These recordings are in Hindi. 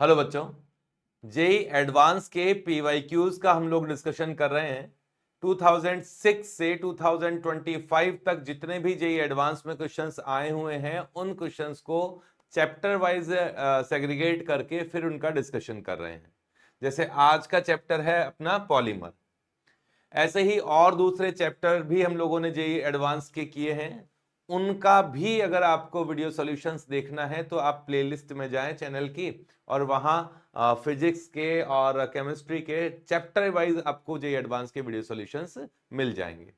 हेलो बच्चों, जेई एडवांस के पीवाईक्यूज का हम लोग डिस्कशन कर रहे हैं। 2006 से 2025 तक जितने भी जेई एडवांस में क्वेश्चंस आए हुए हैं उन क्वेश्चंस को चैप्टर वाइज सेग्रीगेट करके फिर उनका डिस्कशन कर रहे हैं। जैसे आज का चैप्टर है अपना पॉलीमर, ऐसे ही और दूसरे चैप्टर भी हम लोगों ने जेई एडवांस के किए हैं। उनका भी अगर आपको वीडियो सॉल्यूशंस देखना है तो आप प्लेलिस्ट में जाएं चैनल की, और वहां फिजिक्स के और केमिस्ट्री के चैप्टर वाइज आपको जेई एडवांस के वीडियो सॉल्यूशंस मिल जाएंगे।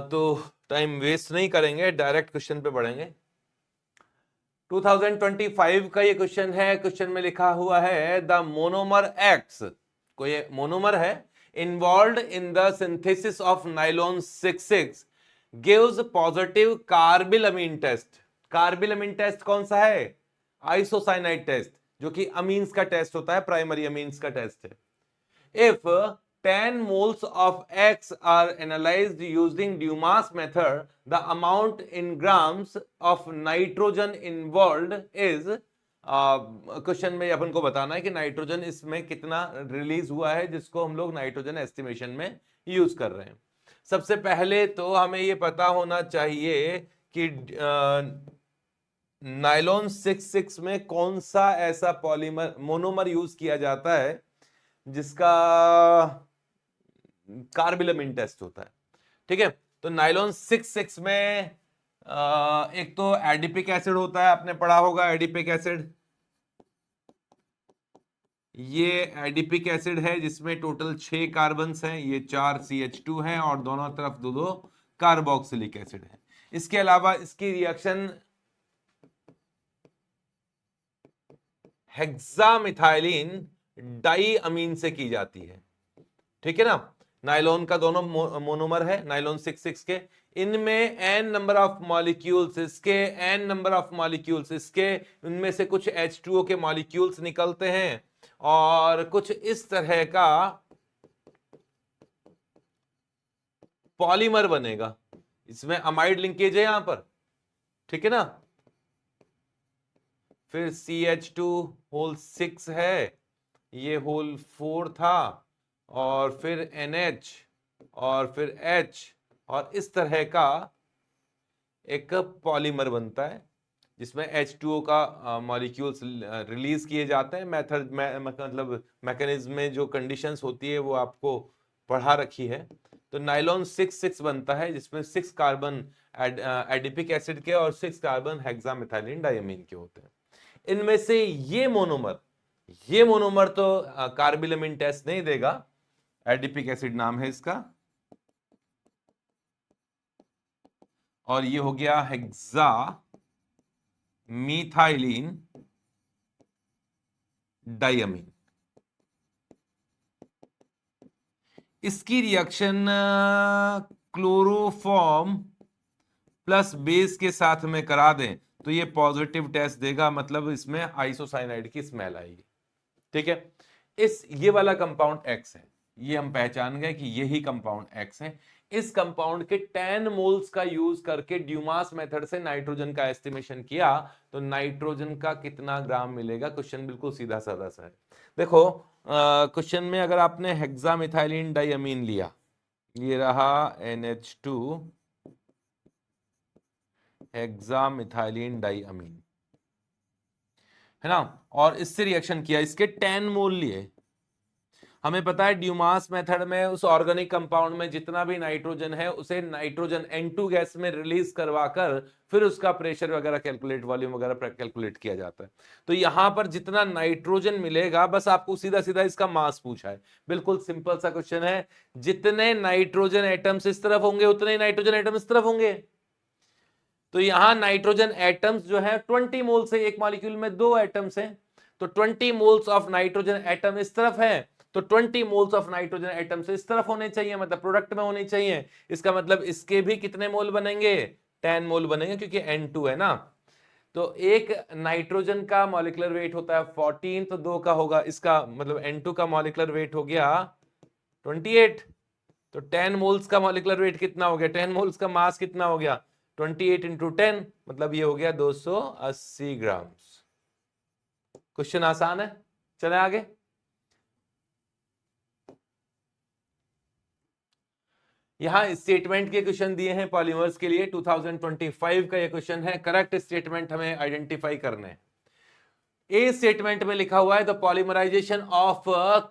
तो टाइम वेस्ट नहीं करेंगे, डायरेक्ट क्वेश्चन पे बढ़ेंगे। 2025 का ये क्वेश्चन है। क्वेश्चन में लिखा हुआ है द मोनोमर एक्स, कोई मोनोमर है involve in the synthesis of nylon 66 gives positive carbylamine test. Carbylamine test कौन सा है? आइसोसाइनाइड टेस्ट, जो कि अमीन्स का टेस्ट होता है, प्राइमरी अमीन्स का टेस्ट है। If 10 moles of X are analyzed using Dumas method, the amount in grams of nitrogen involved is question में अपन को बताना है कि नाइट्रोजन इसमें कितना रिलीज हुआ है, जिसको हम लोग नाइट्रोजन एस्टिमेशन में यूज कर रहे हैं। सबसे पहले तो हमें ये पता होना चाहिए कि नाइलॉन 66 में कौन सा ऐसा पॉलीमर मोनोमर यूज किया जाता है जिसका कार्बिलमिन टेस्ट होता है। ठीक है, तो नाइलॉन 66 में एक तो एडिपिक एसिड होता है, आपने पढ़ा होगा एडिपिक एसिड। ये एडिपिक एसिड है जिसमें टोटल 6 कार्बन्स हैं, ये 4 CH2 हैं और दोनों तरफ दो दो कार्बोक्सिलिक एसिड है। इसके अलावा इसकी रिएक्शन हेक्सामिथाइलिन डाईअमीन से की जाती है। ठीक है ना, नाइलॉन का दोनों मोनोमर है नाइलॉन 66 के, इनमें n नंबर ऑफ मॉलिक्यूल्स इसके, n नंबर ऑफ मॉलिक्यूल्स इसके, इनमें से कुछ H2O के मॉलिक्यूल्स निकलते हैं और कुछ इस तरह का पॉलीमर बनेगा। इसमें अमाइड लिंकेज है यहां पर, ठीक है ना। फिर CH2 होल 6 है, ये होल 4 था, और फिर NH और फिर H, और इस तरह का एक पॉलीमर बनता है जिसमें H2O का मॉलिक्यूल्स रिलीज किए जाते हैं। मेथड मतलब मैकेनिज्म में जो कंडीशंस होती है वो आपको पढ़ा रखी है। तो नाइलॉन 66 बनता है जिसमें 6 कार्बन एडिपिक एसिड के और 6 कार्बन हेक्सामिथाइलिन डायमीन के होते हैं। इनमें से ये मोनोमर तो कार्बिलमिन टेस्ट नहीं देगा, एडिपिक एसिड नाम है इसका, और ये हो गया हेक्सा मीथाइलिन डायमीन। इसकी रिएक्शन क्लोरोफॉर्म प्लस बेस के साथ में करा दें तो ये पॉजिटिव टेस्ट देगा, मतलब इसमें आइसोसाइनाइड की स्मेल आएगी। ठीक है, ये वाला कंपाउंड एक्स है, ये हम पहचान गए कि यही कंपाउंड एक्स है। इस कंपाउंड के 10 मोल्स का यूज करके ड्यूमास मेथड से नाइट्रोजन का एस्टिमेशन किया तो नाइट्रोजन का कितना ग्राम मिलेगा। क्वेश्चन बिल्कुल सीधा साधा सा है। देखो क्वेश्चन में अगर आपने हेक्सामिथाइलिन डायमीन लिया, ये रहा NH2 हेक्सामिथाइलिन डायमीन, है ना, और इससे रिएक्शन किया, इसके 10 मोल लिए। हमें पता है ड्यूमास मेथड में उस ऑर्गेनिक कंपाउंड में जितना भी नाइट्रोजन है उसे नाइट्रोजन N2 गैस में रिलीज करवाकर फिर उसका प्रेशर वगैरह कैलकुलेट, वॉल्यूम वगैरह कैलकुलेट किया जाता है। तो यहां पर जितना नाइट्रोजन मिलेगा, बस आपको सीधा सीधा इसका मास पूछा है, बिल्कुल सिंपल सा क्वेश्चन है। जितने नाइट्रोजन एटम्स इस तरफ होंगे उतने नाइट्रोजन एटम इस तरफ होंगे। तो यहां नाइट्रोजन एटम्स जो है 20 मोल से, एक मॉलिक्यूल में 2 एटम्स हैं, तो 20 मोल्स ऑफ नाइट्रोजन एटम इस तरफ है, तो 20 मोल्स ऑफ नाइट्रोजन एटम्स इस तरफ होने चाहिए, मतलब प्रोडक्ट में होने चाहिए। इसका मतलब इसके भी कितने मोल बनेंगे? 10 मोल बनेंगे, क्योंकि N2 है ना। तो एक नाइट्रोजन का मॉलिक्यूलर वेट होता है 14, तो 2 का होगा, इसका मतलब N2 का मॉलिक्यूलर वेट हो गया 28। तो 10 मोल्स का मॉलिक्यूलर वेट कितना हो गया, 10 मोल्स का मास कितना हो गया, 28 इंटू 10, मतलब ये हो गया 280 ग्राम। क्वेश्चन आसान है, चले आगे। यहां स्टेटमेंट के क्वेश्चन दिए हैं पॉलीमर्स के लिए, 2025 का ये क्वेश्चन है। करेक्ट स्टेटमेंट हमें आइडेंटिफाई करने हैं। ए स्टेटमेंट में लिखा हुआ है the polymerisation of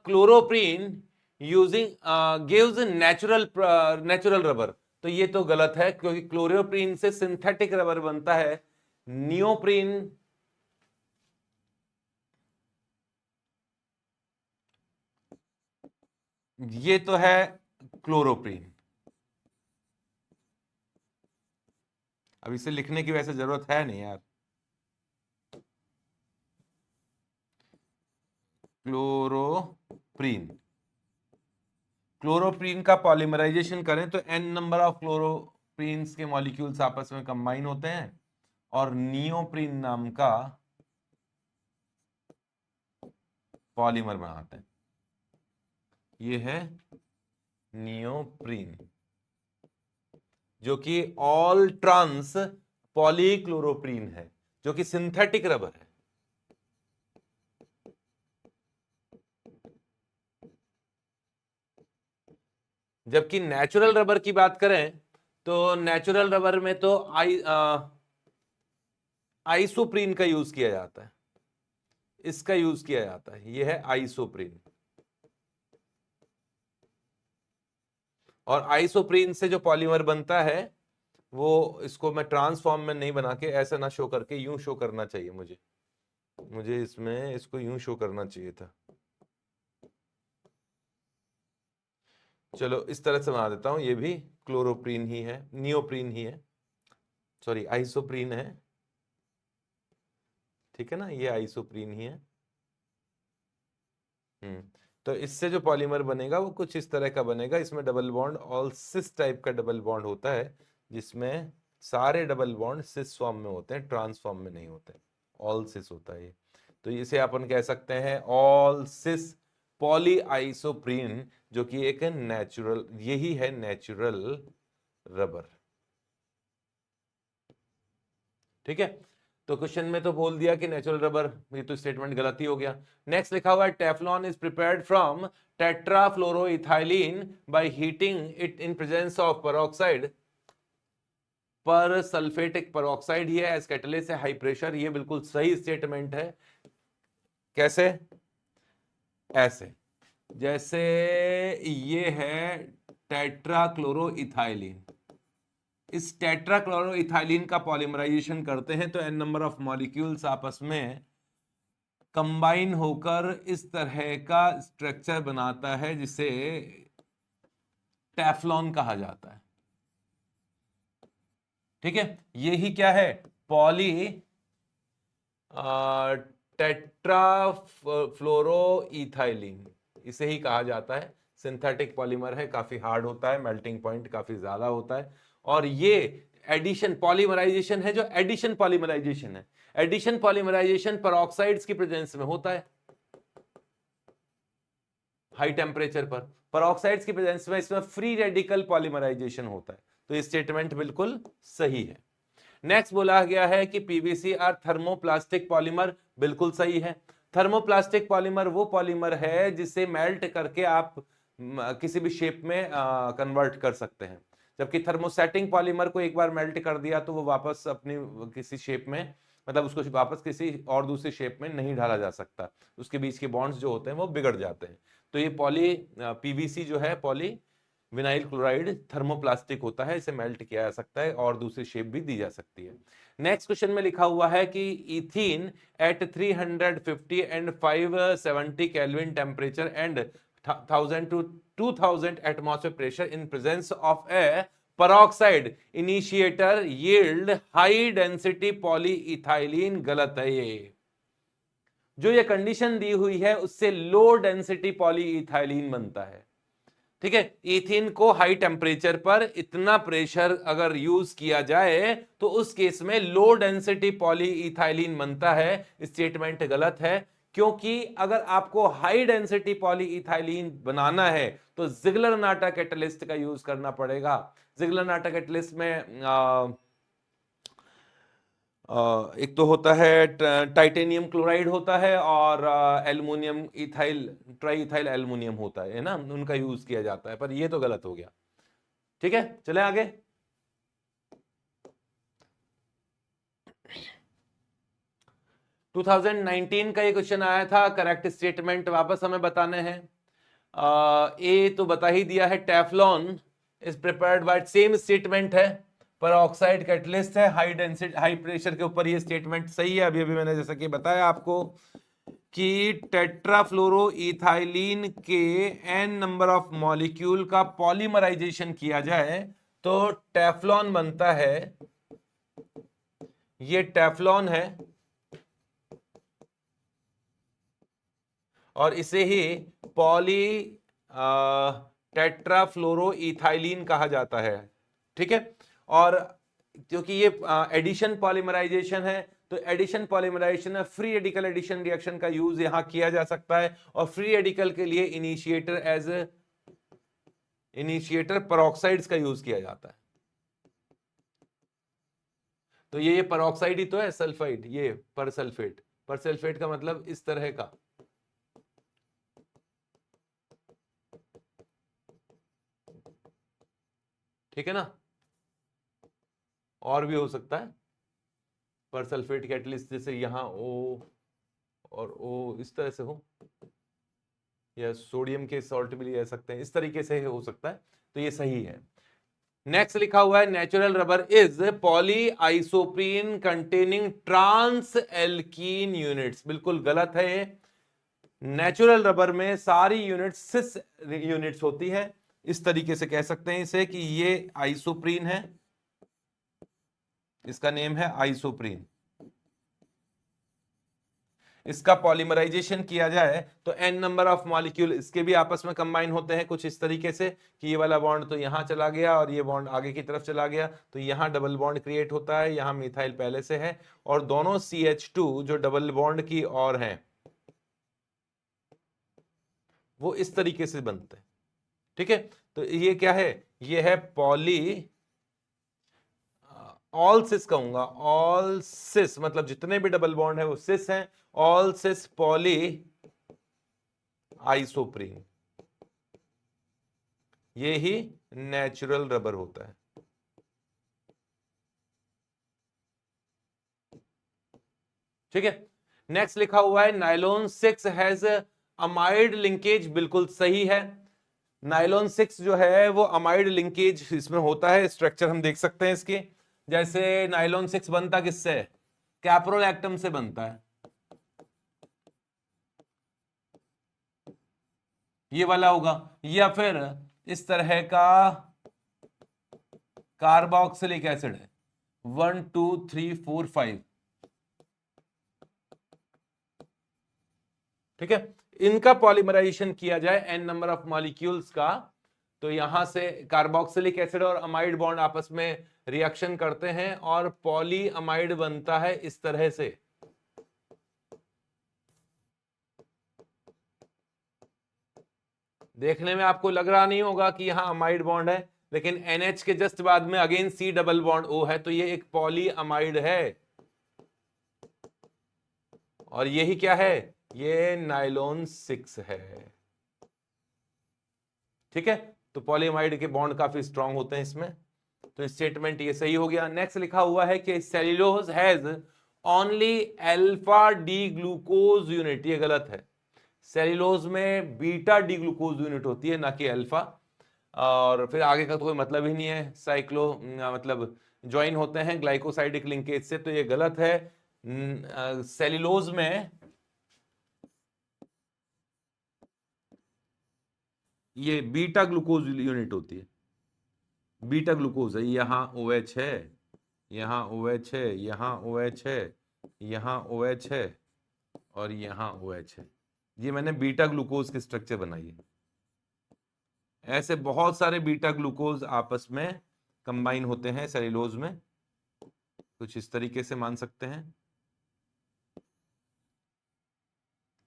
chloroprene using gives natural rubber. तो ये तो गलत है, क्योंकि क्लोरोप्रीन से सिंथेटिक रबर बनता है। नियोप्रीन ये तो है क्लोरोप्रीन। अब इसे लिखने की वैसे जरूरत है नहीं यार। क्लोरोप्रीन, क्लोरोप्रीन का पॉलीमराइजेशन करें तो n नंबर ऑफ क्लोरोप्रीन्स के मॉलिक्यूल्स आपस में कंबाइन होते हैं और नियोप्रीन नाम का पॉलीमर बनाते हैं। ये है नियोप्रीन, जो कि ऑल ट्रांस पॉलीक्लोरोप्रीन है, जो कि सिंथेटिक रबर है। जबकि नेचुरल रबर की बात करें तो नेचुरल रबर में तो आइसोप्रीन का यूज किया जाता है, इसका यूज किया जाता है। यह है आइसोप्रीन, और आइसोप्रीन से जो पॉलीमर बनता है वो, इसको मैं ट्रांसफॉर्म में नहीं बना के ऐसा ना शो करके यूं शो करना चाहिए मुझे इसमें इसको यूं शो करना चाहिए था। चलो इस तरह से बना देता हूं। ये भी क्लोरोप्रीन ही है, नियोप्रीन ही है, सॉरी आइसोप्रीन है, ठीक है ना, ये आइसोप्रीन ही है। तो इससे जो पॉलीमर बनेगा वो कुछ इस तरह का बनेगा। इसमें डबल बॉन्ड ऑल सिस टाइप का डबल बॉन्ड होता है, जिसमें सारे डबल बॉन्ड सिस फॉर्म में होते हैं, ट्रांस फॉर्म में नहीं होते। ऑल सिस होता है ये। तो इसे अपन कह सकते हैं ऑल सिस पॉली आइसोप्रीन, जो कि एक नेचुरल, यही है नेचुरल रबर। ठीक है, तो क्वेश्चन में तो बोल दिया कि नेचुरल रबर, ये तो स्टेटमेंट गलत ही हो गया। नेक्स्ट लिखा हुआ है Teflon is prepared from tetrafluoroethylene by heating it in presence of peroxide. पर सल्फेटिक पेरोक्साइड ही है एज कैटलिस्ट है, हाई प्रेशर। ये बिल्कुल सही स्टेटमेंट है। कैसे? ऐसे, जैसे ये है टेट्राक्लोरोइथाइलिन, इस टेट्राक्लोरोइथाइलिन का पॉलीमराइजेशन करते हैं तो n नंबर ऑफ मॉलिक्यूल्स आपस में कंबाइन होकर इस तरह का स्ट्रक्चर बनाता है, जिसे टेफ्लॉन कहा जाता है। ठीक है, यही क्या है, पॉली टेट्राफ्लोरोइथाइलिन, इसे ही कहा जाता है। सिंथेटिक पॉलीमर है, काफी हार्ड होता है, मेल्टिंग पॉइंट काफी ज्यादा होता है। और ये एडिशन पॉलीमराइजेशन है, जो एडिशन पॉलीमराइजेशन है। एडिशन पॉलीमराइजेशन पेरोक्साइड्स की प्रेजेंस में होता है, हाई टेम्परेचर पर। पेरोक्साइड्स की प्रेजेंस में इसमें फ्री रेडिकल पॉलीमराइजेशन होता है। तो ये स्टेटमेंट बिल्कुल सही है। नेक्स्ट बोला गया है कि पीवीसी आर थर्मोप्लास्टिक पॉलीमर, बिल्कुल सही है। थर्मोप्लास्टिक पॉलीमर वो पॉलीमर है जिसे मेल्ट करके आप किसी भी शेप में कन्वर्ट कर सकते हैं। जबकि थर्मोसेटिंग पॉलीमर को एक बार मेल्ट कर दिया तो वो वापस अपनी किसी शेप में, मतलब उसको वापस किसी और दूसरी शेप में नहीं ढाला जा सकता, उसके बीच के बॉन्ड्स जो होते हैं वो बिगड़ जाते हैं। तो ये पीवीसी जो है, पॉली विनाइल क्लोराइड, थर्मोप्लास्टिक होता है, इसे मेल्ट किया जा सकता है और दूसरी शेप भी दी जा सकती है। नेक्स्ट क्वेश्चन में लिखा हुआ है कि ethene at 350 and 570 kelvin temperature and 1000 to 2000 atmosphere pressure in presence of a peroxide initiator yield high density polyethylene. गलत है ये। जो ये कंडीशन दी हुई है उससे लो डेंसिटी पॉलीइथाइलिन बनता है। ठीक है, इथिन को हाई टेम्परेचर पर इतना प्रेशर अगर यूज किया जाए तो उस केस में लो डेंसिटी पॉलीइथाइलिन बनता है। स्टेटमेंट गलत है, क्योंकि अगर आपको हाई डेंसिटी पॉलीइथाइलिन बनाना है तो जिगलर नाटा कैटलिस्ट का यूज करना पड़ेगा। जिगलर नाटा कैटलिस्ट में एक तो होता है टाइटेनियम क्लोराइड होता है, और aluminium ethyl try ethyl aluminium होता है ना, उनका यूज किया जाता है, पर ये तो गलत हो गया। ठीक है, चले आगे। टू 2019 का ये क्वेश्चन आया था, करेक्ट स्टेटमेंट वापस हमें बताने हैं। ए तो बता ही दिया है, Teflon is prepared by, same statement है, पर ऑक्साइड कैटलिस्ट है, हाई डेंसिटी हाई प्रेशर के ऊपर, ये स्टेटमेंट सही है। अभी अभी मैंने जैसा कि बताया आपको कि टेट्राफ्लोरोइथाइलिन के n नंबर ऑफ मॉलिक्यूल का पॉलीमराइजेशन किया जाए तो टेफ्लॉन बनता है। ये टेफ्लॉन है, और इसे ही पॉली टेट्राफ्लोरोइथाइलिन कहा जाता है। ठीक है, और क्योंकि ये एडिशन पॉलीमराइजेशन है, तो एडिशन पॉलीमराइजेशन में फ्री रेडिकल एडिशन रिएक्शन का यूज यहां किया जा सकता है, और फ्री रेडिकल के लिए इनिशिएटर पेरोक्साइड्स का यूज किया जाता है। तो ये पेरोक्साइड ही तो है, सल्फाइड, ये पर सल्फेट का मतलब इस तरह का। ठीक है ना, और भी हो सकता है पर सल्फेट कैटलिस्ट, जैसे यहां O और O इस तरह से हो, या सोडियम के सॉल्ट भी ले सकते हैं, इस तरीके से हो सकता है, तो ये सही है। नेक्स्ट लिखा हुआ है, natural rubber is polyisoprene containing trans alkene units, बिल्कुल गलत है ये। नेचुरल रबर में सारी यूनिट्स सिस यूनिट्स होती है, इस तरीके से कह सकते हैं इसे कि ये आइसोप्रीन है, इसका नेम है आइसोप्रीन। इसका पॉलीमराइजेशन किया जाए तो n नंबर ऑफ मॉलिक्यूल इसके भी आपस में कंबाइन होते हैं कुछ इस तरीके से कि ये वाला बॉन्ड तो यहां चला गया और ये बॉन्ड आगे की तरफ चला गया, तो यहां डबल बॉन्ड क्रिएट होता है, यहां मिथाइल पहले से है, और दोनों CH2 जो डबल बॉन्ड की ओर हैं वो इस तरीके से बनते हैं। ठीक है, तो ये क्या है, ये है पॉली, ऑल सिस कहूंगा, ऑल सिस मतलब जितने भी डबल बॉन्ड है वो सिस हैं, ऑल सिस पॉली आइसोप्रीन, ये ही नेचुरल रबर होता है। ठीक है, नेक्स्ट लिखा हुआ है नाइलॉन 6 हैज अमाइड लिंकेज, बिल्कुल सही है। नाइलॉन 6 जो है वो अमाइड लिंकेज इसमें होता है, स्ट्रक्चर हम देख सकते हैं इसके, जैसे नाइलॉन 6 बनता किससे है, कैप्रोलैक्टम से बनता है, ये वाला होगा, या फिर इस तरह का कार्बोक्सिलिक एसिड है, 1 2 3 4 5। ठीक है, इनका पॉलीमराइजेशन किया जाए n नंबर ऑफ मॉलिक्यूल्स का, तो यहां से कार्बोक्सिलिक एसिड और अमाइड बॉन्ड आपस में रिएक्शन करते हैं और पॉली अमाइड बनता है इस तरह से। देखने में आपको लग रहा नहीं होगा कि यहां अमाइड बॉन्ड है, लेकिन NH के जस्ट बाद में again C double bond O है, तो ये एक पॉली अमाइड है, और यही क्या है, ये नाइलॉन 6 है। ठीक है, तो पॉलीअमाइड के बॉन्ड काफी स्ट्रांग होते हैं इसमें, तो स्टेटमेंट ये सही हो गया। नेक्स्ट लिखा हुआ है कि cellulose has only alpha D glucose unit, ये गलत है। सेल्यूलोज में बीटा डी ग्लूकोज यूनिट होती है, ना कि अल्फा, और फिर आगे का तो कोई मतलब ही नहीं है, साइक्लो मतलब ज्वाइन होते हैं ग्लाइकोसाइडिक लिंकेज से, तो ये गलत है। सेल्यूलोज में ये बीटा ग्लूकोज यूनिट होती है, बीटा ग्लूकोज है, यहाँ OH है, यहाँ OH है, यहाँ OH है, यहाँ OH है, और यहाँ OH है, ये मैंने बीटा ग्लूकोज के स्ट्रक्चर बनाई है। ऐसे बहुत सारे बीटा ग्लूकोज आपस में कंबाइन होते हैं सेल्यूलोज में, कुछ इस तरीके से मान सकते हैं।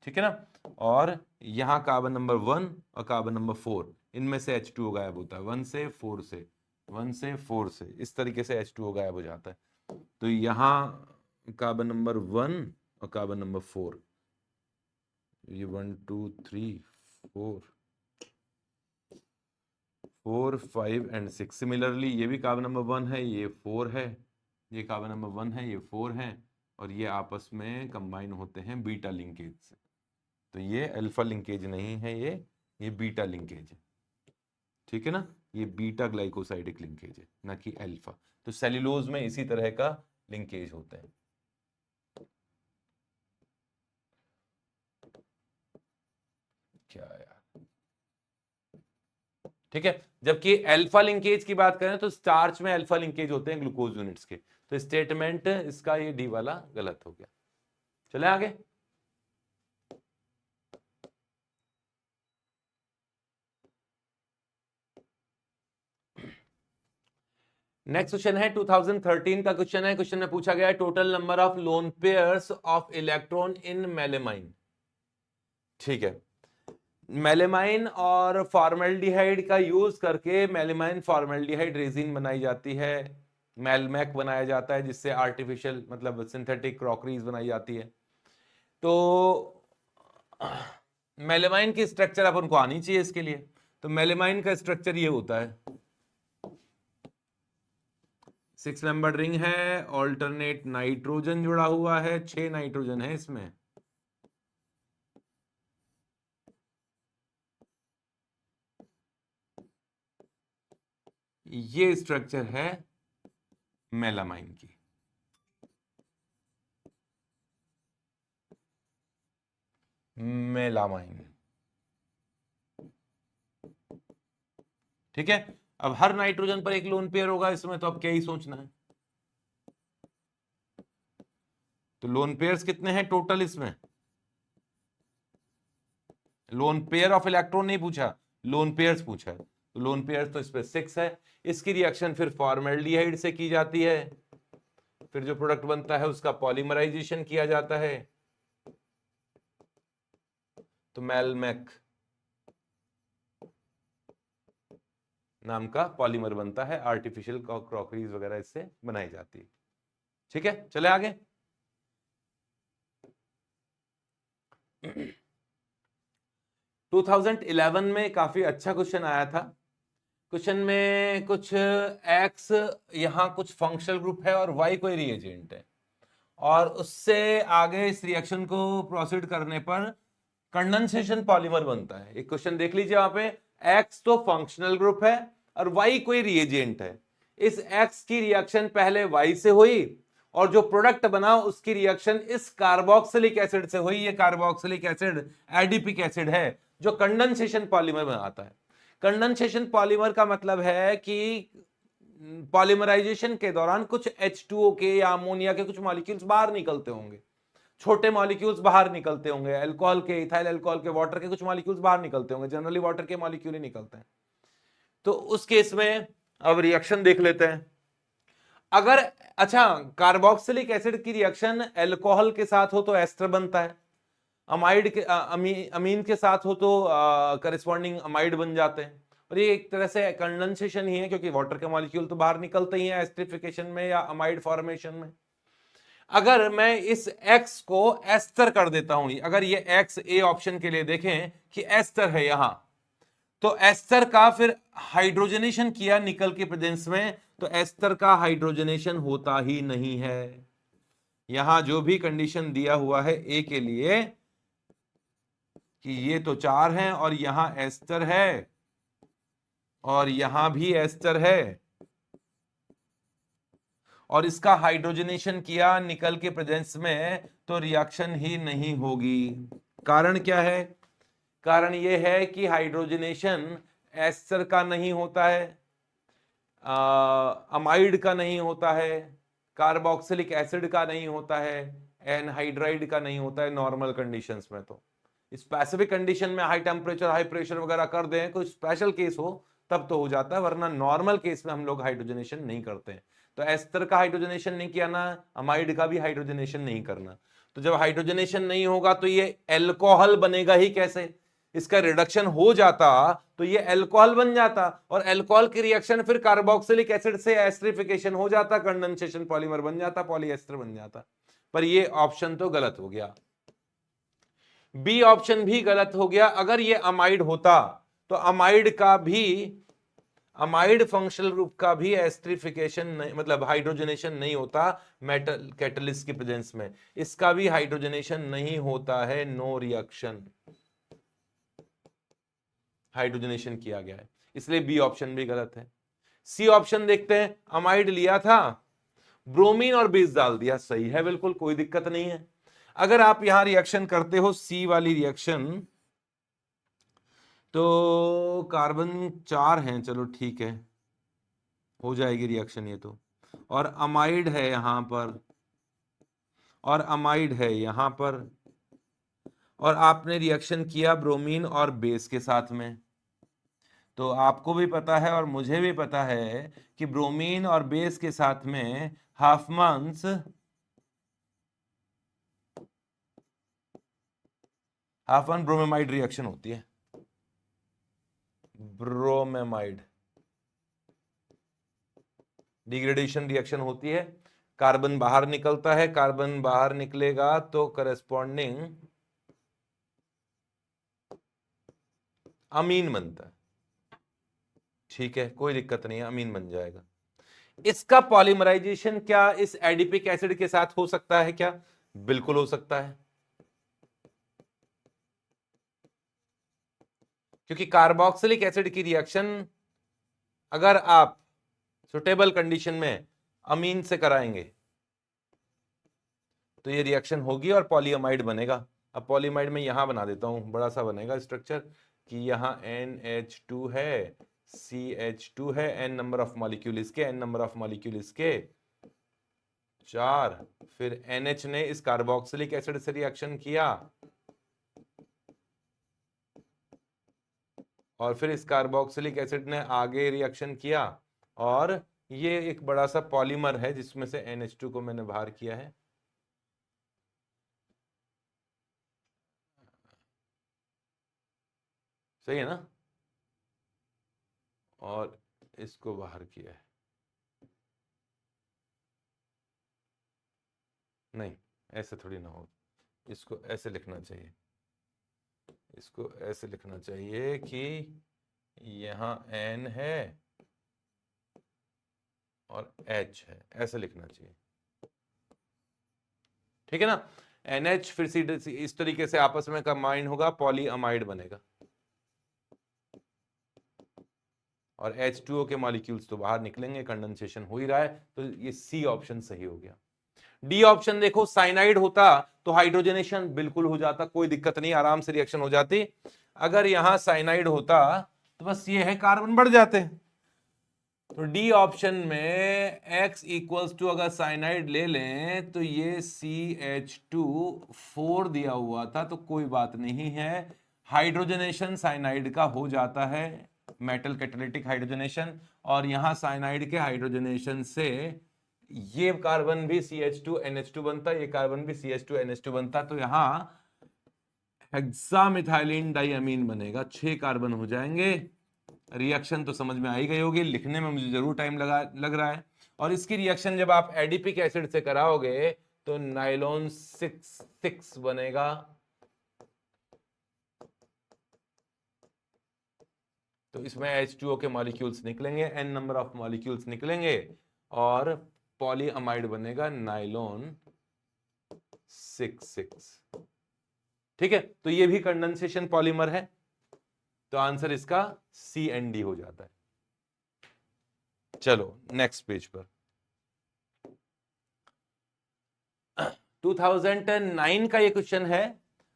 ठीक है ना, और यहाँ कार्बन नंबर 1 और कार्बन नंबर 4, इनमें से H2O गायब होता है, 1 से 4 से, 1 से 4 से, इस तरीके से H2O गायब हो जाता है। तो यहाँ कार्बन नंबर 1 और कार्बन नंबर 4, ये 1 2 3 4 4 5 एंड 6। सिमिलरली ये भी कार्बन नंबर 1 है, ये 4 है, ये कार्बन नंबर 1 है, ये 4 है, और ये आपस में कंबाइन होते हैं बीटा लिंकेज से। तो ये अल्फा लिंकेज नहीं है, ये बीटा लिंकेज है, ठीक है ना, ये बीटा ग्लाइकोसाइडिक लिंकेज है, ना कि अल्फा। तो सेल्यूलोज में इसी तरह का लिंकेज होता है। क्या यार, ठीक है। जबकि अल्फा लिंकेज की बात करें तो स्टार्च में अल्फा लिंकेज होते हैं ग्लूकोज यूनिट्स के। तो स्टेटमेंट इसका ये डी वाला गलत हो गया। चले आगे। नेक्स्ट क्वेश्चन है 2013 का क्वेश्चन है। क्वेश्चन में पूछा गया है total number of lone pairs of electron in melamine. ठीक है, मेलेमाइन और फॉर्मेल्डिहाइड का यूज करके मेलेमाइन फॉर्मेल्डिहाइड रेजिन बनाई जाती है, मेलमैक बनाया जाता है, जिससे आर्टिफिशियल मतलब सिंथेटिक क्रॉकरीज बनाई जाती है। तो मेलेमाइन की स्ट्रक्चर अपन को आनी चाहिए इसके लिए। तो मेलेमाइन का स्ट्रक्चर ये होता है, 6 मेंबर्ड रिंग है, ऑल्टरनेट नाइट्रोजन जुड़ा हुआ है, 6 नाइट्रोजन है इसमें, ये स्ट्रक्चर है मेलामाइन की। मेलामाइन, ठीक है। अब हर नाइट्रोजन पर एक लोन पेयर होगा इसमें, तो अब क्या ही सोचना है। तो लोन पेयर्स कितने हैं टोटल इसमें? लोन पेयर ऑफ इलेक्ट्रॉन नहीं पूछा, लोन पेयर्स पूछा है। तो लोन पेयर्स तो इस पे 6 है। इसकी रिएक्शन फिर फॉर्मेल्डिहाइड से की जाती है, फिर जो प्रोडक्ट बनता है उसका पॉलीमराइजेशन किया जाता है, तो मेलमैक नाम का पॉलीमर बनता है, आर्टिफिशियल क्रॉकरीज वगैरह इससे बनाई जाती है। ठीक है, चले आगे। टू 2011 में काफी अच्छा क्वेश्चन आया था। क्वेश्चन में कुछ एक्स यहां कुछ फंक्शनल ग्रुप है और वाई कोई रिएजेंट है, और उससे आगे इस रिएक्शन को प्रोसीड करने पर कंडेंसेशन पॉलीमर बनता है। एक क्वेश्चन देख लीजिए, वहां पे एक्स तो फंक्शनल ग्रुप है और वाई कोई रिएजेंट है। इस एक्स की रिएक्शन पहले वाई से हुई और जो प्रोडक्ट बना उसकी रिएक्शन इस कार्बोक्सिलिक एसिड से हुई। ये कार्बोक्सिलिक एसिड एडिपिक एसिड है जो कंडेंसेशन पॉलीमर बनाता है। कंडेंसेशन पॉलीमर का मतलब है कि पॉलीमराइजेशन के दौरान कुछ H2O के या अमोनिया के कुछ मॉलिक्यूल्स बाहर निकलते होंगे, छोटे मॉलिक्यूल्स बाहर निकलते होंगे, अल्कोहल के, इथाइल अल्कोहल के, वाटर के कुछ मॉलिक्यूल्स बाहर निकलते होंगे, जनरली वाटर के मॉलिक्यूल ही निकलते हैं। तो उस केस में अब रिएक्शन देख लेते हैं। अगर अच्छा कार्बोक्सिलिक एसिड की रिएक्शन अल्कोहल के साथ हो तो एस्टर बनता है, अमाइड के अमीन के साथ हो तो करस्पॉन्डिंग अमाइड बन जाते हैं। और ये एक तरह से कंडेंसेशन ही है, क्योंकि वाटर के मॉलिक्यूल तो बाहर निकलते ही हैं एस्टरिफिकेशन में या अमाइड फॉर्मेशन में। अगर मैं इस X को एस्टर कर देता हूं, अगर ये X ए ऑप्शन के लिए देखें कि एस्टर है यहां, तो एस्टर का फिर हाइड्रोजनेशन किया निकल के प्रेजेंस में, तो एस्टर का हाइड्रोजनेशन होता ही नहीं है। यहां जो भी कंडीशन दिया हुआ है ए के लिए कि ये तो 4 हैं और यहां एस्टर है और यहां भी एस्टर है और इसका हाइड्रोजनेशन किया निकल के प्रेजेंस में, तो रिएक्शन ही नहीं होगी। कारण क्या है? कारण यह है कि हाइड्रोजनेशन एस्टर का नहीं होता है, अमाइड का नहीं होता है, कार्बोक्सिलिक एसिड का नहीं होता है, एनहाइड्राइड का नहीं होता है नॉर्मल कंडीशंस में। तो स्पेसिफिक कंडीशन में हाई टेम्परेचर हाई प्रेशर वगैरह कर दें, कोई स्पेशल केस हो तब तो हो जाता है, वरना नॉर्मल केस में हम लोग हाइड्रोजनेशन नहीं करते हैं। तो एस्टर का हाइड्रोजनेशन नहीं किया ना, अमाइड का भी हाइड्रोजनेशन नहीं करना। तो जब हाइड्रोजनेशन नहीं होगा तो ये एल्कोहल बनेगा ही कैसे? इसका रिडक्शन हो जाता तो ये एल्कोहल बन जाता, और एल्कोहल की रिएक्शन फिर कार्बोक्सिलिक एसिड से एस्टरिफिकेशन हो जाता, कंडेंसेशन पॉलीमर बन जाता, पॉलीएस्टर बन जाता। पर ये ऑप्शन तो गलत हो गया, बी ऑप्शन भी गलत हो गया। अगर ये अमाइड होता तो अमाइड फंक्शनल ग्रुप का भी एस्टरिफिकेशन नहीं, मतलब हाइड्रोजनेशन नहीं होता मेटल कैटलिस्ट की प्रेजेंस में, इसका भी हाइड्रोजनेशन नहीं होता है, नो रिएक्शन, हाइड्रोजनेशन किया गया है, इसलिए बी ऑप्शन भी गलत है। सी ऑप्शन देखते हैं, अमाइड लिया था, ब्रोमीन और बेस डाल दिया, सही है, बिल्कुल कोई दिक्कत नहीं है। अगर आप यहां रिएक्शन करते हो सी वाली रिएक्शन, तो कार्बन 4 हैं, चलो ठीक है, हो जाएगी रिएक्शन ये तो, और अमाइड है यहां पर, और अमाइड है यहां पर, और आपने रिएक्शन किया ब्रोमीन और बेस के साथ में, तो आपको भी पता है और मुझे भी पता है कि ब्रोमीन और बेस के साथ में हाफमैन्स ब्रोमेमाइड रिएक्शन होती है, ब्रोमेमाइड डिग्रेडेशन रिएक्शन होती है, कार्बन बाहर निकलता है, कार्बन बाहर निकलेगा तो करस्पॉन्डिंग अमीन बनता है, ठीक है, कोई दिक्कत नहीं है, अमीन बन जाएगा। इसका पॉलीमराइजेशन क्या इस एडिपिक एसिड के साथ हो सकता है क्या? बिल्कुल हो सकता है, क्योंकि कार्बोक्सिलिक एसिड की रिएक्शन अगर आप सुटेबल कंडीशन में अमीन से कराएंगे तो ये रिएक्शन होगी और पॉलीअमाइड बनेगा। अब पॉलीअमाइड में यहां बना देता हूं, बड़ा सा बनेगा स्ट्रक्चर कि यहां NH2 है, CH2 है, n नंबर ऑफ मॉलिक्यूल इसके, n नंबर ऑफ मॉलिक्यूल इसके 4, फिर NH ने इस कार्बोक्सिलिक एसिड से रिएक्शन किया और फिर इस कार्बोक्सिलिक एसिड ने आगे रिएक्शन किया, और ये एक बड़ा सा पॉलीमर है जिसमें से NH2 को मैंने बाहर किया है, सही है ना, और इसको बाहर किया है, नहीं ऐसे थोड़ी ना हो, इसको ऐसे लिखना चाहिए, इसको ऐसे लिखना चाहिए कि यहां N है और H है, ऐसे लिखना चाहिए, ठीक है ना। NH फिर से इस तरीके से आपस में कंबाइन होगा, पॉलीअमाइड बनेगा, और H2O के मॉलिक्यूल्स तो बाहर निकलेंगे, कंडेंसेशन हो ही रहा है, तो ये सी ऑप्शन सही हो गया। डी ऑप्शन देखो, साइनाइड होता तो हाइड्रोजनेशन बिल्कुल हो जाता, कोई दिक्कत नहीं, आराम से रिएक्शन हो जाती। अगर यहां साइनाइड होता तो बस ये है, कार्बन बढ़ जाते। तो डी ऑप्शन में X इक्वल्स टू अगर साइनाइड ले लें तो ये CH2 4 दिया हुआ था, तो कोई बात नहीं है, हाइड्रोजनेशन साइनाइड का हो जाता है, मेटल कैटालिटिक हाइड्रोजनेशन, और यहां साइनाइड के हाइड्रोजनेशन से ये कार्बन भी CH2NH2 बनता, ये कार्बन भी CH2NH2 बनता, तो यहां हेक्सामिथाइलिन डाइअमीन बनेगा, 6 कार्बन हो जाएंगे। रिएक्शन तो समझ में आई गई होगी, लिखने में मुझे जरूर टाइम लग रहा है, और इसकी रिएक्शन जब आप एडिपिक एसिड से कराओगे तो नाइलॉन 6 बनेगा, तो इसमें H2O के मॉलिक्यूल्स निकलेंगे, n नंबर ऑफ मॉलिक्यूल्स निकलेंगे, और पॉलीअमाइड बनेगा नाइलॉन 6। ठीक है, तो ये भी कंडेंसेशन पॉलीमर है, तो आंसर इसका CND हो जाता है। चलो नेक्स्ट पेज पर 2009 का ये क्वेश्चन है।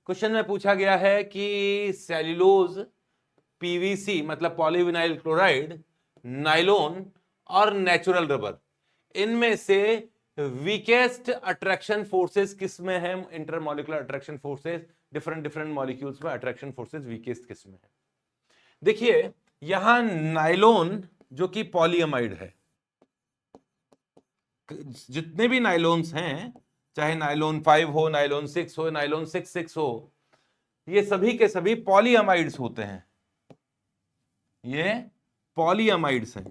क्वेश्चन में पूछा गया है कि सेल्यूलोज, PVC मतलब पॉलीविनाइल क्लोराइड, नाइलोन और नेचुरल रबर, इनमें से वीकेस्ट अट्रैक्शन फोर्सेस किस में है? Intermolecular attraction forces, different different molecules में अट्रैक्शन फोर्सेस वीकेस्ट किस में है? देखिए यहां नाइलोन जो कि पॉलीअमाइड है, जितने भी नाइलोन्स हैं, चाहे नाइलोन 5 हो, नाइलोन 6 हो, नाइलोन 6 हो, ये सभी के सभी पॉलीअमाइड्स होते हैं, ये पॉलीअमाइड्स हैं।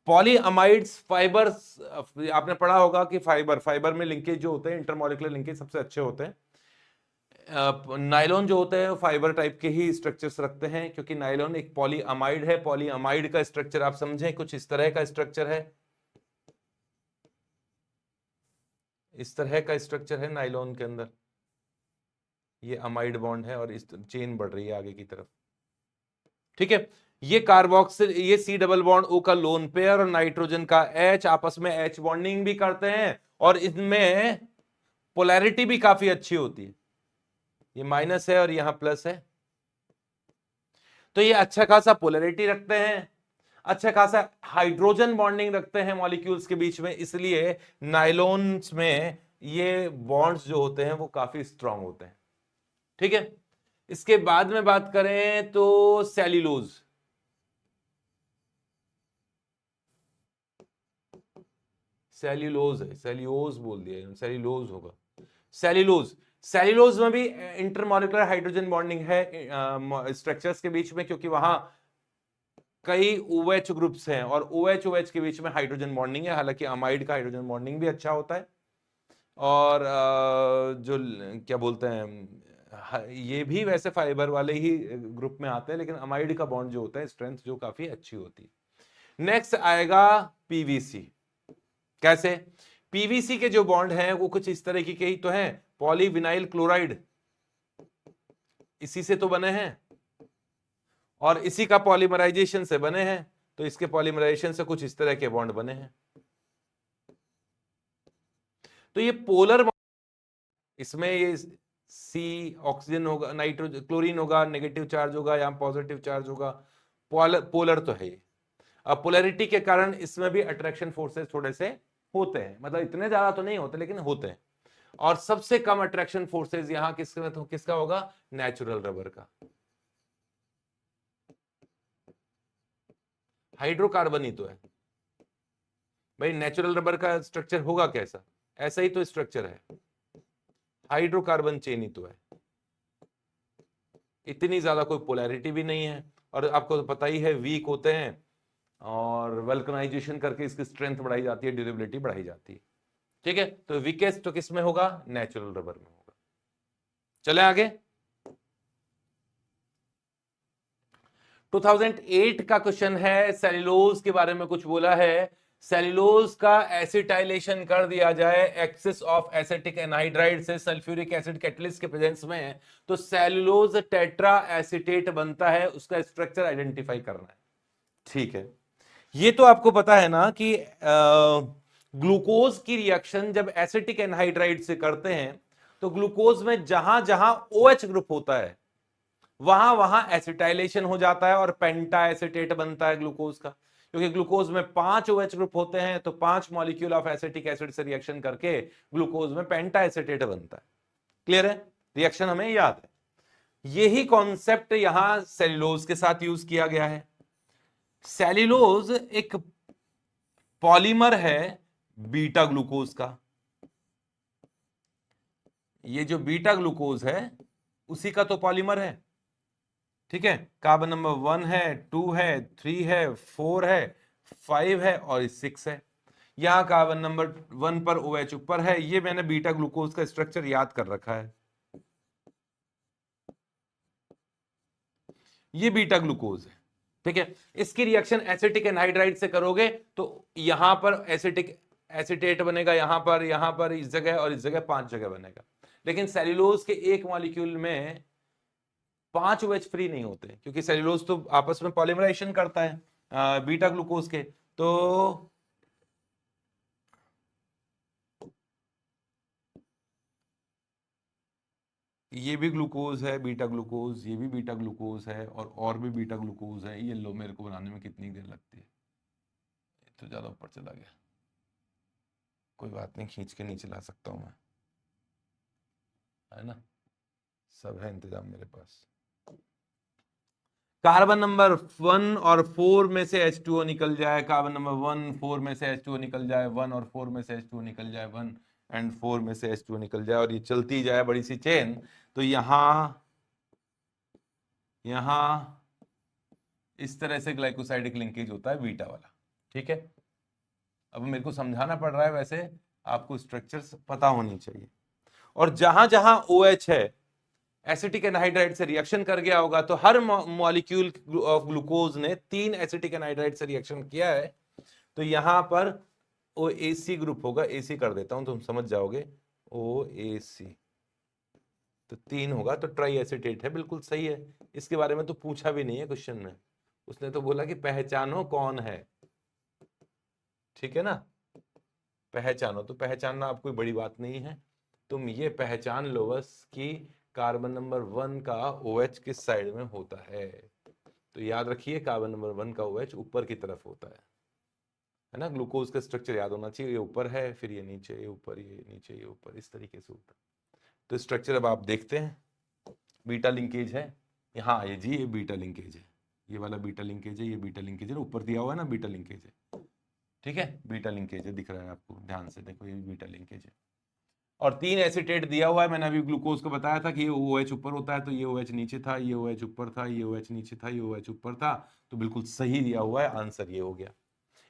पॉलीअमाइड्स फाइबर्स, आपने पढ़ा होगा कि फाइबर में लिंकेज जो होते हैं, इंटरमॉलिक्यूलर लिंकेज सबसे अच्छे होते हैं। नायलॉन जो होते हैं वो फाइबर टाइप के ही स्ट्रक्चर्स रखते हैं, क्योंकि नायलॉन एक पॉलीअमाइड है। पॉलीअमाइड का स्ट्रक्चर आप समझें, कुछ इस तरह का स्ट्रक्चर है, इस तरह का स्ट्रक्चर है नायलॉन के अंदर। ये अमाइड बॉन्ड है और इस चेन बढ़ रही है आगे की तरफ, ठीक है। ये कार्बोक्सिल, ये C डबल बॉन्ड O का लोन पेयर और नाइट्रोजन का H आपस में H बॉन्डिंग भी करते हैं, और इनमें पोलैरिटी भी काफी अच्छी होती है। ये माइनस है और यहां प्लस है, तो ये अच्छा खासा पोलैरिटी रखते हैं, अच्छा खासा हाइड्रोजन बॉन्डिंग रखते हैं मॉलिक्यूल्स के बीच में, इसलिए नायलॉन्स में ये बॉन्ड्स जो होते हैं वो काफी स्ट्रांग होते हैं, ठीक है। इसके बाद में बात करें तो सेल्यूलोज, सेल्यूलोज है, सेल्यूलोज बोल दिया, सेल्यूलोज होगा, सेल्यूलोज। सेल्यूलोज में भी इंटरमॉलिक्यूलर हाइड्रोजन बॉन्डिंग है स्ट्रक्चर्स के बीच में, क्योंकि वहां कई OH ग्रुप्स हैं और OH OH के बीच में हाइड्रोजन बॉन्डिंग है। हालांकि अमाइड का हाइड्रोजन बॉन्डिंग भी अच्छा होता है, और जो क्या बोलते हैं, ये भी वैसे फाइबर वाले ही ग्रुप में आते हैं, लेकिन अमाइड का बॉन्ड जो होता है स्ट्रेंथ जो काफी अच्छी होती है। नेक्स्ट आएगा पीवीसी। कैसे? पीवीसी के जो बॉन्ड हैं वो कुछ इस तरह के ही तो हैं, पॉलीविनाइल क्लोराइड इसी से तो बने हैं, और इसी का पॉलीमराइजेशन से बने हैं, तो इसके पॉलीमराइजेशन से कुछ इस तरह के बॉन्ड बने हैं। तो ये पोलर, इसमें ये सी ऑक्सीजन होगा, नाइट्रोजन क्लोरीन होगा, नेगेटिव चार्ज होगा, यहां पॉजिटिव चार्ज होगा, पोलर तो है ये। अब पोलैरिटी के कारण इसमें भी अट्रैक्शन फोर्सेस थोड़े से होते हैं, मतलब इतने ज्यादा तो नहीं होते लेकिन होते हैं। और सबसे कम अट्रैक्शन फोर्सेस यहां किसका होगा? नेचुरल रबर का। हाइड्रोकार्बन ही तो है भाई, नेचुरल रबर का स्ट्रक्चर होगा कैसा? ऐसा ही तो स्ट्रक्चर है, हाइड्रोकार्बन चेन ही तो है, इतनी ज्यादा कोई पोलैरिटी भी नहीं है, और आपको तो पता ही है वीक होते हैं, और वल्कनाइजेशन करके इसकी स्ट्रेंथ बढ़ाई जाती है, ड्यूरेबिलिटी बढ़ाई जाती है, ठीक है। तो वीकेस्ट तो किस में होगा? नेचुरल रबर में होगा। चले आगे। 2008 का क्वेश्चन है, सेल्यूलोज के बारे में कुछ बोला है, सेल्यूलोज का एसिटाइलेशन कर दिया जाए एक्सेस ऑफ एसिटिक एनहाइड्राइड से सल्फ्यूरिक एसिड कैटलिस्ट के प्रेजेंस में, तो सेल्यूलोज टेट्रा एसिटेट बनता है, उसका स्ट्रक्चर आइडेंटिफाई करना है, ठीक है। ये तो आपको पता है ना कि ग्लूकोज की रिएक्शन जब एसिटिक एनहाइड्राइड से करते हैं, तो ग्लूकोज में जहां जहां OH ग्रुप होता है वहां वहां एसिटाइलेशन हो जाता है और पेंटा एसिटेट बनता है ग्लूकोज का, क्योंकि ग्लूकोज में 5 OH ग्रुप होते हैं, तो 5 मॉलिक्यूल ऑफ एसिटिक एसिड से रिएक्शन करके ग्लूकोज में पेंटा एसिटेट बनता है। क्लियर है? रिएक्शन हमें याद है। यही कॉन्सेप्ट यहां सेल्यूलोज के साथ यूज किया गया है। सेल्यूलोज एक पॉलीमर है बीटा ग्लूकोज का, ये जो बीटा ग्लूकोज है उसी का तो पॉलीमर है, ठीक है। कार्बन नंबर 1 है, 2 है, 3 है, 4 है, 5 है और 6 है। यहां कार्बन नंबर 1 पर OH ऊपर है, ये मैंने बीटा ग्लूकोज का स्ट्रक्चर याद कर रखा है, ये बीटा ग्लूकोज है, ठीक है। इसकी रिएक्शन एसिटिक एनहाइड्राइड से करोगे तो यहां पर एसिटिक एसिटेट बनेगा, यहां पर इस जगह और इस जगह 5 जगह बनेगा। लेकिन सेल्यूलोज के एक मॉलिक्यूल में 5 OH फ्री नहीं होते, क्योंकि सेल्यूलोज तो आपस में पॉलीमराइजेशन करता है बीटा ग्लूकोज के, तो ये भी ग्लूकोज है बीटा ग्लूकोज, ये भी बीटा ग्लूकोज है, और भी बीटा ग्लूकोज है। ये लो, मेरे को बनाने में कितनी देर लगती है, तो ज्यादा ऊपर चला गया, कोई बात नहीं, खींच के नीचे ला सकता हूं मैं, है ना, सब है इंतजाम मेरे पास। कार्बन नंबर 1 और 4 में से H2O निकल जाए, कार्बन नंबर 1 4 में से H2O निकल जाए, 1 और 4 में से H2O निकल जाए, 1 एंड 4 में से H2O निकल जाए, और ये चलती जाए बड़ी सी चेन, तो यहां इस तरह से ग्लाइकोसाइडिक लिंकेज होता है बीटा वाला, ठीक है। अब मेरे को समझाना पड़ रहा है, वैसे आपको स्ट्रक्चर्स पता होनी चाहिए। और जहां जहां OH है एसिटिक एनहाइड्राइड से रिएक्शन कर गया होगा, तो हर मॉलिक्यूल ऑफ ग्लूकोज ने 3 एसिटिक एनहाइड्राइड से रिएक्शन किया है, तो यहां पर OAC ग्रुप होगा। AC कर देता हूं, तुम समझ जाओगे। OAC तो 3 होगा, तो ट्राई एसिटेट है, बिल्कुल सही है। इसके बारे में तो पूछा भी नहीं है क्वेश्चन में, उसने तो बोला कि पहचानो कौन है। ठीक है ना, पहचानो, तो पहचानना आप कोई बड़ी बात नहीं है, तुम ये पहचान लो बस कि कार्बन नंबर 1 का OH किस साइड में होता है। तो याद रखिए कार्बन नंबर 1 का OH ऊपर की तरफ होता है ना। ग्लूकोज का स्ट्रक्चर याद होना चाहिए, ये ऊपर है, फिर ये नीचे, ये ऊपर, ये नीचे, ये ऊपर, इस तरीके से होता है। तो स्ट्रक्चर अब आप देखते हैं, बीटा लिंकेज है यहाँ, ये जी ये बीटा लिंकेज है, ये वाला बीटा लिंकेज है, ये बीटा लिंकेज है, ऊपर दिया हुआ है ना बीटा लिंकेज है। ठीक है, बीटा लिंकेज है, दिख रहा है आपको, ध्यान से देखो, ये बीटा लिंकेज है। और 3 एसिटेट दिया हुआ है, मैंने अभी ग्लूकोज को बताया था कि ये OH ऊपर होता है, तो ये OH नीचे था, ये OH ऊपर था, ये OH नीचे था, ये OH ऊपर था, तो बिल्कुल सही दिया हुआ है, आंसर ये हो गया।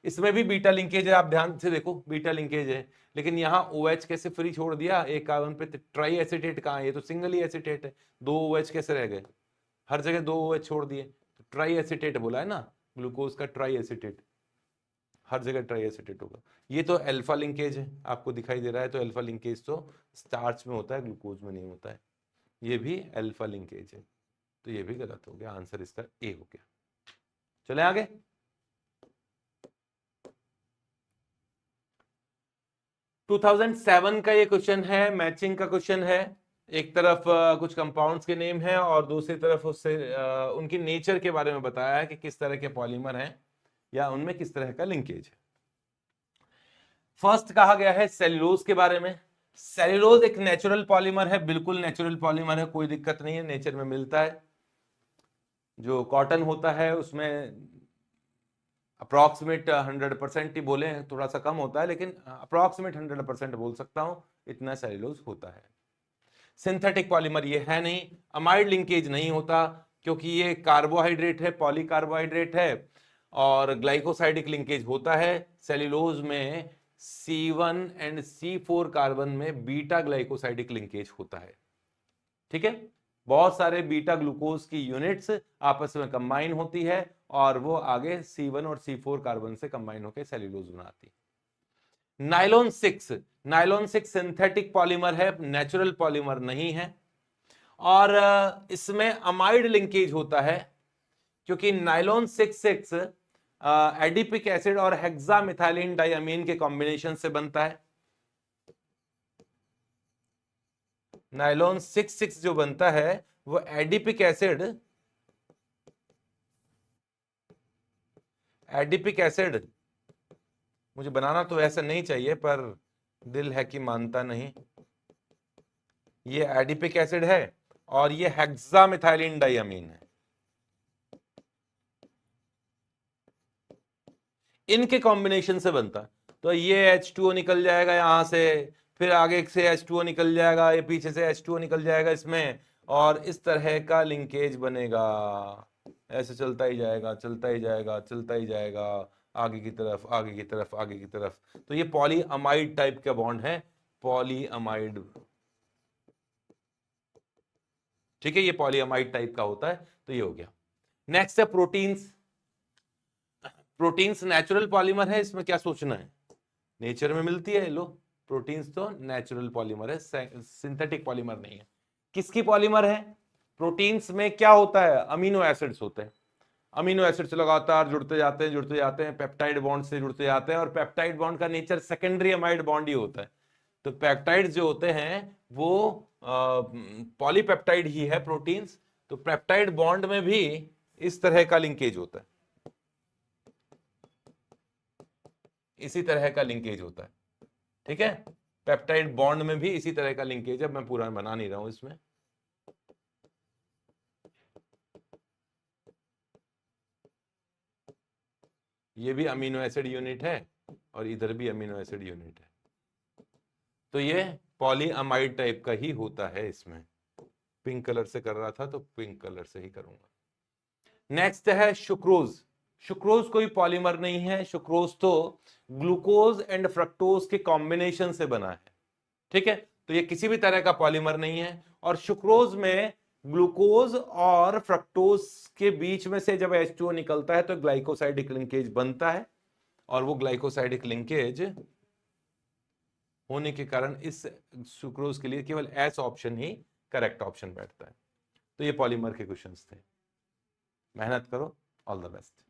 इसमें भी बीटा लिंकेज है, आप ध्यान से देखो, बीटा लिंकेज है, लेकिन यहाँ OH कैसे फ्री छोड़ दिया एक कार्बन पे, ट्राई एसिटेट कहाँ है, ये तो सिंगल ही एसिटेट है, 2 OH कैसे रह गए, हर जगह 2 OH छोड़ दिए, तो ट्राई एसिटेट बोला है ना, ग्लूकोज का ट्राई एसिटेट, हर जगह ट्राई एसिटेट होगा। ये तो अल्फा लिंकेज है, आपको दिखाई दे रहा है, तो अल्फा लिंकेज तो स्टार्च में होता है, ग्लूकोज में नहीं होता है। ये भी अल्फा लिंकेज है, तो ये भी गलत हो गया, आंसर इसका ए हो गया। चले आगे। टू 2007 का ये क्वेश्चन है, मैचिंग का क्वेश्चन है। एक तरफ कुछ कंपाउंड्स के नेम है और दूसरी तरफ उससे उनकी नेचर के बारे में बताया है कि किस तरह के पॉलीमर हैं या उनमें किस तरह का लिंकेज है। फर्स्ट कहा गया है सेल्यूलोज के बारे में। सेल्यूलोज एक नेचुरल पॉलीमर है, बिल्कुल नेचुरल पॉलीमर है, कोई दिक्कत नहीं है, नेचर में मिलता है। जो कॉटन होता है उसमें अप्रॉक्सीमेट 100% ही बोले, थोड़ा सा कम होता है, लेकिन अप्रॉक्सीमेट 100% बोल सकता हूं, इतना सेल्यूलोज होता है। सिंथेटिक पॉलीमर ये है नहीं, अमाइड लिंकेज नहीं होता क्योंकि ये कार्बोहाइड्रेट है, पॉलीकार्बोहाइड्रेट है, और ग्लाइकोसाइडिक लिंकेज होता है। सेल्यूलोज में C1 एंड C4 कार्बन में बीटा ग्लाइकोसाइडिक लिंकेज होता है। ठीक है, बहुत सारे बीटा ग्लूकोज की यूनिट्स आपस में कंबाइन होती है और वो आगे C1 और C4 कार्बन से कंबाइन होकर सेल्यूलोज बनाती है। नाइलॉन 6 सिंथेटिक पॉलीमर है, नेचुरल पॉलीमर नहीं है, और इसमें अमाइड लिंकेज होता है क्योंकि नाइलॉन 6 एडिपिक एसिड और हेक्सामिथाइलिन डाइअमीन के कॉम्बिनेशन से बनता है। नाइलॉन 6 जो बनता है वो एडिपिक एसिड मुझे बनाना तो ऐसा नहीं चाहिए, पर दिल है कि मानता नहीं। ये एडिपिक एसिड है और ये हेक्सामिथाइलिन डाइअमीन है, इनके कॉम्बिनेशन से बनता। तो ये H2O निकल जाएगा यहां से, फिर आगे से H2O निकल जाएगा, ये पीछे से H2O निकल जाएगा इसमें, और इस तरह का लिंकेज बनेगा। ऐसे चलता ही जाएगा, चलता ही जाएगा, चलता ही जाएगा, आगे की तरफ, आगे की तरफ, आगे की तरफ। तो ये पॉलीअमाइड टाइप का बॉन्ड है, पॉलीअमाइड। ठीक है, ये पॉलीअमाइड टाइप का होता है, तो ये हो गया। नेक्स्ट है प्रोटीन्स। प्रोटीन्स नेचुरल पॉलीमर है, इसमें क्या सोचना है, नेचर में मिलती है। लो, प्रोटीन्स तो नेचुरल पॉलीमर है, सिंथेटिक पॉलीमर नहीं है। किसकी पॉलीमर है, प्रोटीन्स में क्या होता है, अमीनो एसिड्स होते हैं। अमीनो एसिड्स लगातार जुड़ते जाते हैं, जुड़ते जाते हैं, पेप्टाइड बॉन्ड से जुड़ते जाते हैं, और पेप्टाइड बॉन्ड का नेचर सेकेंडरी अमाइड बॉन्ड ही होता है। तो पेप्टाइड जो होते हैं वो पॉलीपेप्टाइड ही है प्रोटीन्स। तो पेप्टाइड बॉन्ड में भी इस तरह का लिंकेज होता है, इसी तरह का लिंकेज होता है। ठीक है, पेप्टाइड बॉन्ड में भी इसी तरह का लिंकेज है, मैं पूरा बना नहीं रहा हूं इसमें। ये भी अमीनो एसिड यूनिट है और इधर भी अमीनो एसिड यूनिट है, तो ये पॉलीअमाइड टाइप का ही होता है। इसमें पिंक कलर से कर रहा था तो पिंक कलर से ही करूंगा। नेक्स्ट है सुक्रोज। सुक्रोज कोई पॉलीमर नहीं है, सुक्रोज तो ग्लूकोज एंड फ्रक्टोज के कॉम्बिनेशन से बना है, ठीक है। तो ये किसी भी तरह का पॉलीमर नहीं है। और सुक्रोज में ग्लूकोज और फ्रक्टोज के बीच में से जब H2O निकलता है तो ग्लाइकोसाइडिक लिंकेज बनता है, और वो ग्लाइकोसाइडिक लिंकेज होने के कारण इस सुक्रोज के लिए केवल एस ऑप्शन ही करेक्ट ऑप्शन बैठता है। तो ये पॉलीमर के क्वेश्चंस थे। मेहनत करो, ऑल द बेस्ट।